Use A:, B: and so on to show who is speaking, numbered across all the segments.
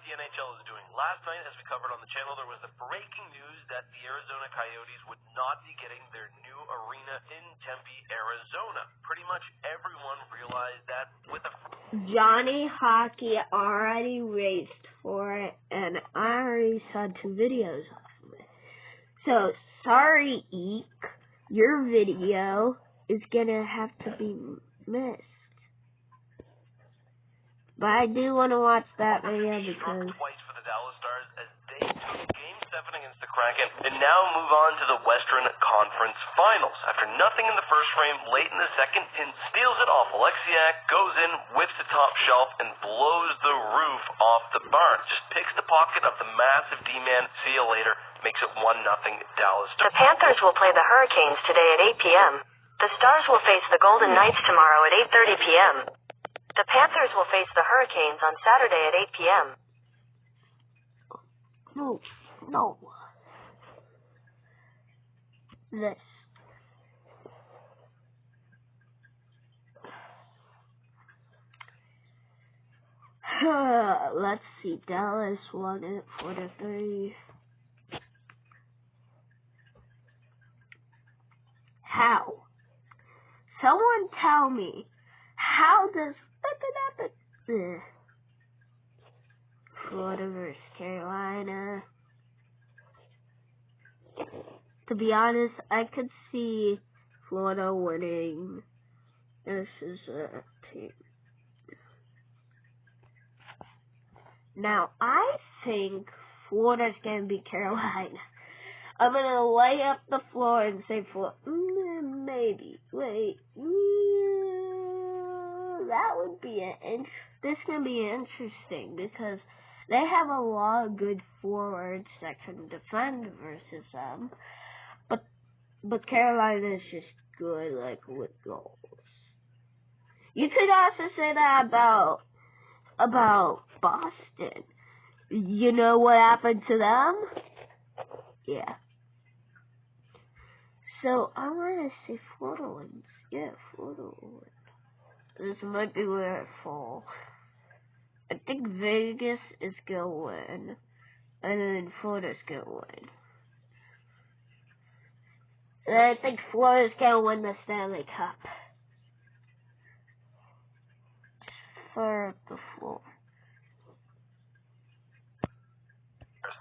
A: the NHL is doing. Last night, as we covered on the channel, there was the breaking news that the Arizona Coyotes would not be getting their new arena in Tempe, Arizona. Pretty much everyone realized that with a...
B: Johnny Hockey already raced for it, and I already saw 2 videos of it. So, sorry, Eek, your video is gonna have to be missed. But I do want to watch that video because...
A: twice for the Dallas Stars as they took Game 7 against the Kraken and now move on to the Western Conference Finals. After nothing in the first frame, late in the second, and steals it off. Alexiak goes in, whips the top shelf, and blows the roof off the barn. Just picks the pocket of the massive D-man. See you later. Makes it 1-0 Dallas Stars.
C: The Panthers will play the Hurricanes today at 8 p.m. The Stars will face the Golden Knights tomorrow at 8:30 p.m. The Panthers will face the Hurricanes on Saturday at 8 p.m.
B: No. This. Let's see. Dallas won it 4-3. How? Someone tell me. How does Florida versus Carolina? To be honest, I could see Florida winning. This is a team. Now, I think Florida's going to beat Carolina. I'm going to lay up the floor and say Florida. Maybe. Wait. That would be this is going to be interesting because they have a lot of good forwards that can defend versus them. But Carolina is just good, like, with goals. You could also say that about Boston. You know what happened to them? Yeah. So, I want to say Florida wins. Yeah, Florida wins. This might be where I fall. I think Vegas is going to win. And then Florida's going to win. And I think Florida's going to win the Stanley Cup. For the floor.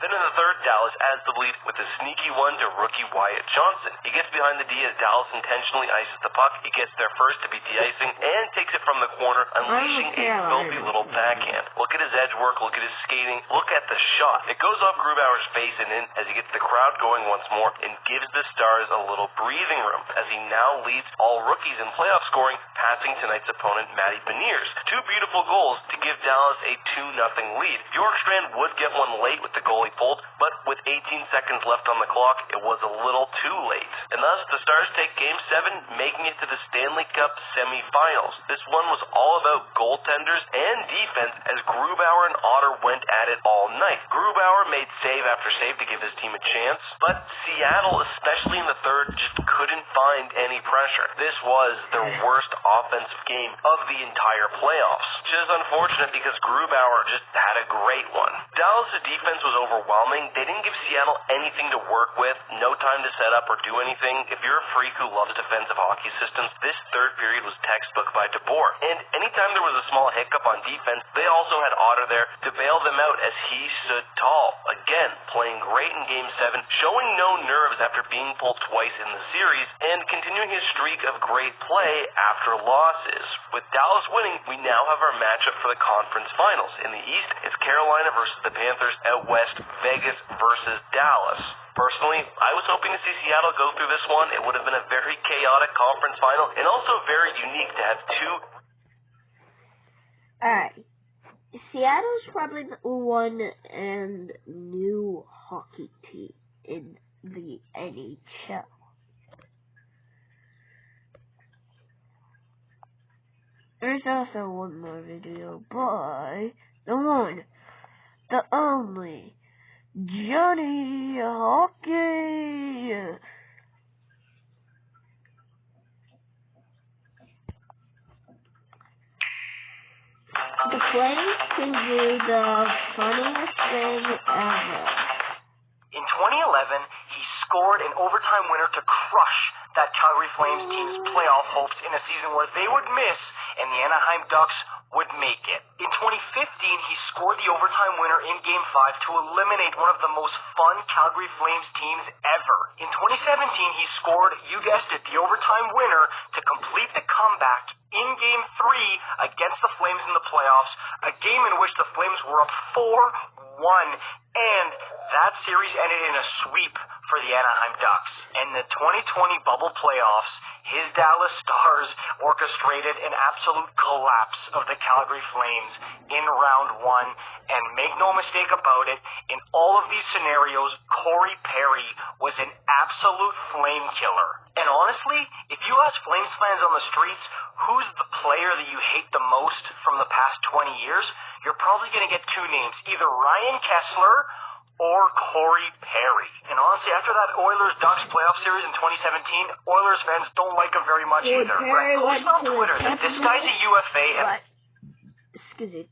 A: Then in the third, Dallas adds the lead with a sneaky one to rookie Wyatt Johnson. He gets behind the D as Dallas intentionally ices the puck. He gets there first to beat the icing and takes it from the corner, unleashing a filthy little backhand. Look at his edge work. Look at his skating. Look at the shot. It goes off Grubauer's face and in as he gets the crowd going once more and gives the Stars a little breathing room as he now leads all rookies in playoff scoring, passing tonight's opponent, Matty Beniers. 2 beautiful goals to give Dallas a 2-0 lead. Bjorkstrand would get one late with the goalie pulled, but with 18 seconds left on the clock, it was a little too late. And thus, the Stars take Game 7, making it to the Stanley Cup semifinals. This one was all about goaltenders and defense as Grubauer and Otter went at it all night. Grubauer made save after save to give his team a chance, but Seattle, especially in the third, just couldn't find any pressure. This was their worst offensive game of the entire playoffs, which is unfortunate because Grubauer just had a great one. Dallas' defense was overwhelming. They didn't give Seattle anything to work with, no time to set up or do anything. If you're a freak who loves defensive hockey systems, this third period was textbook by DeBoer. And anytime there was a small hiccup on defense, they also had Otter there to bail them out as he stood tall. Again, playing great in Game 7, showing no nerves after being pulled twice in the series, and continuing his streak of great play after losses. With Dallas winning, we now have our matchup for the conference finals. In the East, it's Carolina versus the Panthers. Out West, Vegas versus Dallas. Personally, I was hoping to see Seattle go through this one. It would have been a very chaotic conference final and also very unique to have 2.
B: Alright. Seattle's probably the one and new hockey team in the NHL. There's also one more video by the one, the only, Johnny Hockey. The Flames can do the funniest thing ever.
D: In 2011, he scored an overtime winner to crush that Calgary Flames team's playoff hopes in a season where they would miss and the Anaheim Ducks would make it. In 2015, he scored the overtime winner in Game 5 to eliminate one of the most fun Calgary Flames teams ever. In 2017, he scored, you guessed it, the overtime winner to complete the comeback in Game 3 against the Flames in the playoffs, a game in which the Flames were up 4-1, and that series ended in a sweep for the Anaheim Ducks. In the 2020 bubble playoffs, his Dallas Stars orchestrated an absolute collapse of the Calgary Flames in round 1, and make no mistake about it, in all of these scenarios, Corey Perry was an absolute flame killer. And honestly, if you ask Flames fans on the streets, who's the player that you hate the most from the past 20 years, you're probably going to get two names, either Ryan Kesler or Corey Perry. And honestly, after that Oilers-Ducks playoff series in 2017, Oilers fans don't like him very much either.
B: Perry
D: Post on Twitter that this guy's a UFA and
B: Excuse me.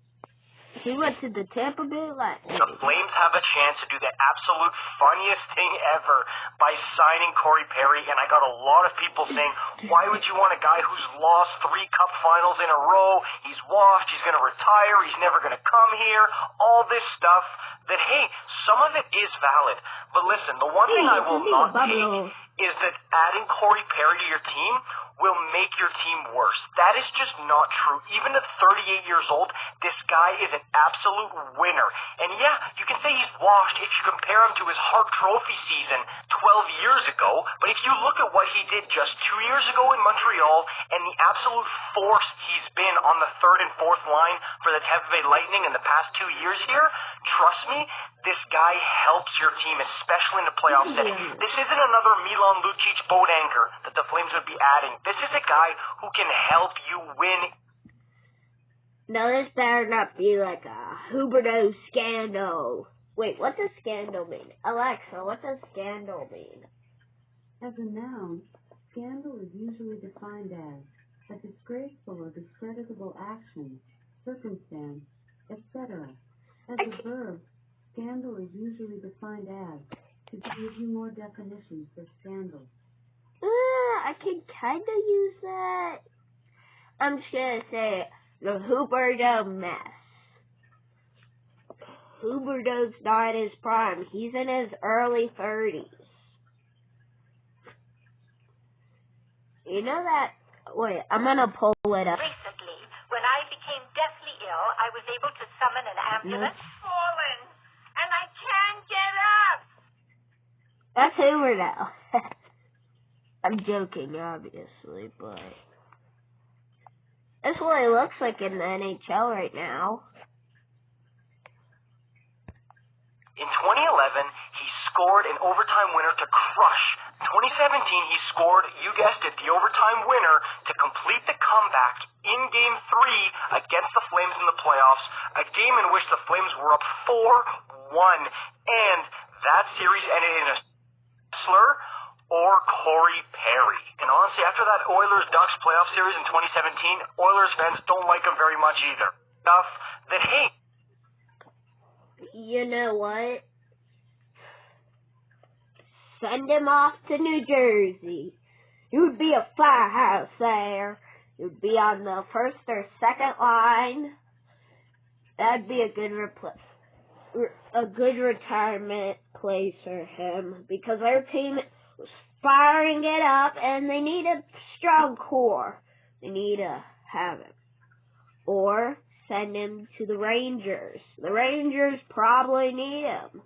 B: He went to the Tampa Bay Lightning.
D: the Flames have a chance to do the absolute funniest thing ever by signing Corey Perry, and I got a lot of people saying, why would you want a guy who's lost 3 cup finals in a row, he's washed, he's going to retire, he's never going to come here, all this stuff, that hey, some of it is valid, but listen, the one thing I will not take is that adding Corey Perry to your team will make your team worse. That is just not true. Even at 38 years old, this guy is an absolute winner. And yeah, you can say he's washed if you compare him to his Hart Trophy season 12 years ago, but if you look at what he did just 2 years ago in Montreal and the absolute force he's been on the third and fourth line for the Tampa Bay Lightning in the past 2 years here, trust me, this guy helps your team, especially in the playoff setting. This isn't another Milan Lucic boat anchor that the Flames would be adding. This is a guy who can help you win.
B: Now this better not be like a Huberto scandal. Wait, what does scandal mean? Alexa, what does scandal mean?
E: As a noun, scandal is usually defined as a disgraceful or discreditable action, circumstance, etc. As a verb, scandal is usually defined as, to give you more definitions for scandal.
B: I can kind of use that. I'm just going to say the Huberto mess. Huberto's not in his prime. He's in his early 30s. You know that? Wait, I'm going to pull it up.
F: Recently, when I became deathly ill, I was able to summon an ambulance. Fallen, and I can't get up.
B: That's Huberto. I'm joking, obviously, but that's what it looks like in the NHL right now.
D: In 2011, he scored an overtime winner to crush. 2017, he scored, you guessed it, the overtime winner to complete the comeback in Game 3 against the Flames in the playoffs, a game in which the Flames were up 4-1, and that series ended in a slur or Corey Perry. And honestly, after that Oilers-Ducks playoff series in 2017, Oilers fans don't like him very much either. Stuff that, hey,
B: You know what? Send him off to New Jersey. He would be a firehouse there. He would be on the first or second line. That'd be a good retirement place for him, because our team was firing it up and they need a strong core. They need to have him. Or send him to the Rangers. The Rangers probably need him,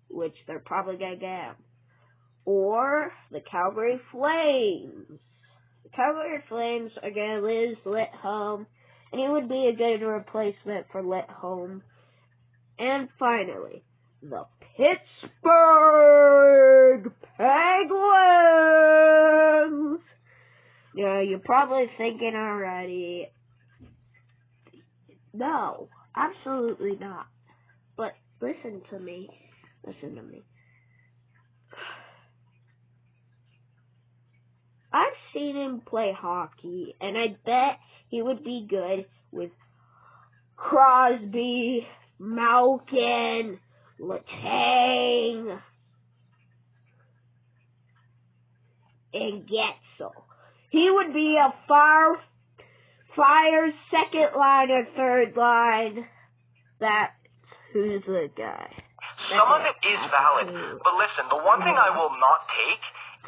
B: which they're probably going to get him. Or the Calgary Flames. The Calgary Flames are going to lose Lindholm, and he would be a good replacement for Lindholm. And finally, the Pittsburgh Penguins. Yeah, you're probably thinking already, no, absolutely not. But listen to me. I've seen him play hockey, and I bet he would be good with Crosby, Malkin, Letang, and Getzel. He would be a Flyers second line or third line. Who's the guy?
D: Some of it is valid, but listen, the one thing I will not take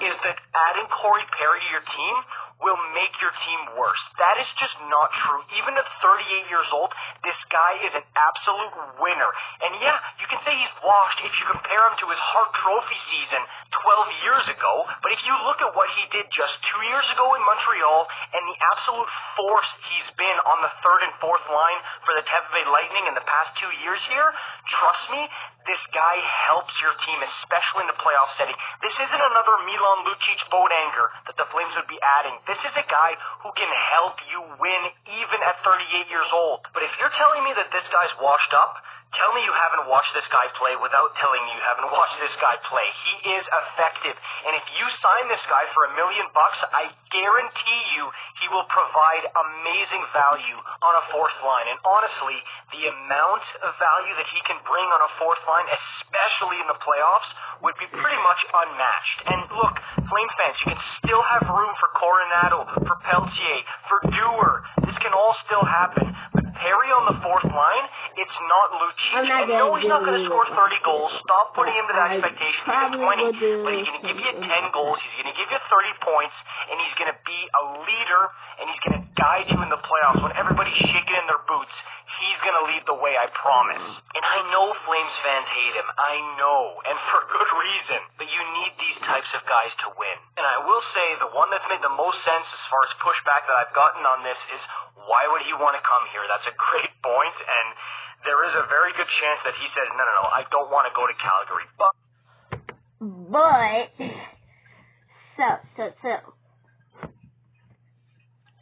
D: is that adding Corey Perry to your team will make your team worse. That is just not true. Even at 38 years old, this guy is an absolute winner. And yeah, you can say he's washed if you compare him to his Hart Trophy season 12 years ago, but if you look at what he did just 2 years ago in Montreal and the absolute force he's been on the third and fourth line for the Tampa Bay Lightning in the past 2 years here, trust me, this guy helps your team, especially in the playoff setting. This isn't another Milan Lucic Bodanger that the Flames would be adding. This is a guy who can help you win even at 38 years old. But if you're telling me that this guy's washed up, tell me you haven't watched this guy play without telling me you haven't watched this guy play. He is effective. And if you sign this guy for $1 million, I guarantee you he will provide amazing value on a fourth line. And honestly, the amount of value that he can bring on a fourth line, especially in the playoffs, would be pretty much unmatched. And look, Flame fans, you can still have room for Coronado, for Peltier, for Dewar. This can all still happen. But Perry on the fourth line, it's not Lucic. And no, he's not going to score 30 goals. Stop putting him to that expectation. Give him 20. But he's going to give you 10 goals. He's going to give you 30 points. And he's going to be a leader. And he's going to guide you in the playoffs. When everybody's shaking in their boots, he's going to lead the way, I promise. And I know Flames fans hate him. I know. And for good reason. But you need these types of guys to win. And I will say the one that's made the most sense as far as pushback that I've gotten on this is, why would he want to come here? That's a great point. And there is a very good chance that he says, no, I don't want to go to Calgary. But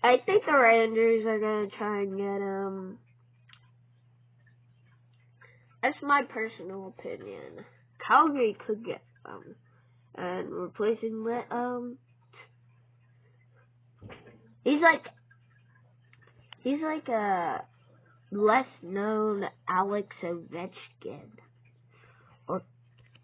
B: I think the Rangers are going to try and get him. That's my personal opinion. Calgary could get him. And replacing he's like a less known Alex Ovechkin.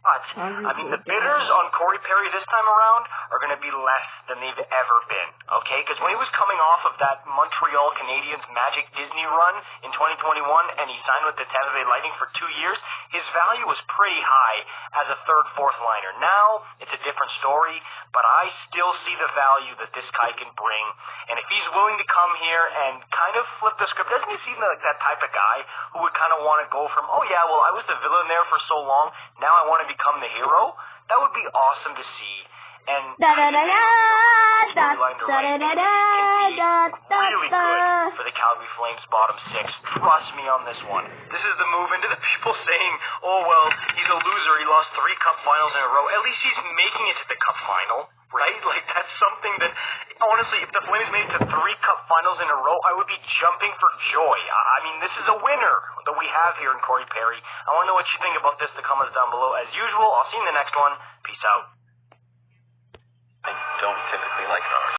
D: I mean, the bidders on Corey Perry this time around are going to be less than they've ever been, okay? Because when he was coming off of that Montreal Canadiens Magic Disney run in 2021 and he signed with the Tampa Bay Lightning for 2 years, his value was pretty high as a third, fourth liner. Now, it's a different story, but I still see the value that this guy can bring. And if he's willing to come here and kind of flip the script, doesn't he seem like that type of guy who would kind of want to go from, oh yeah, well, I was the villain there for so long, now I want to become the hero? That would be awesome to see. And really good for the Calgary Flames bottom six. Trust me on this one. This is the move into the people saying, oh, well, he's a loser. He lost 3 cup finals in a row. At least he's making it to the cup final, right? Like, that's something that, honestly, if the Flames made it to 3 cup finals in a row, I would be jumping for joy. I mean, this is a winner that we have here in Corey Perry. I want to know what you think about this. The comments down below. As usual, I'll see you in the next one. Peace out.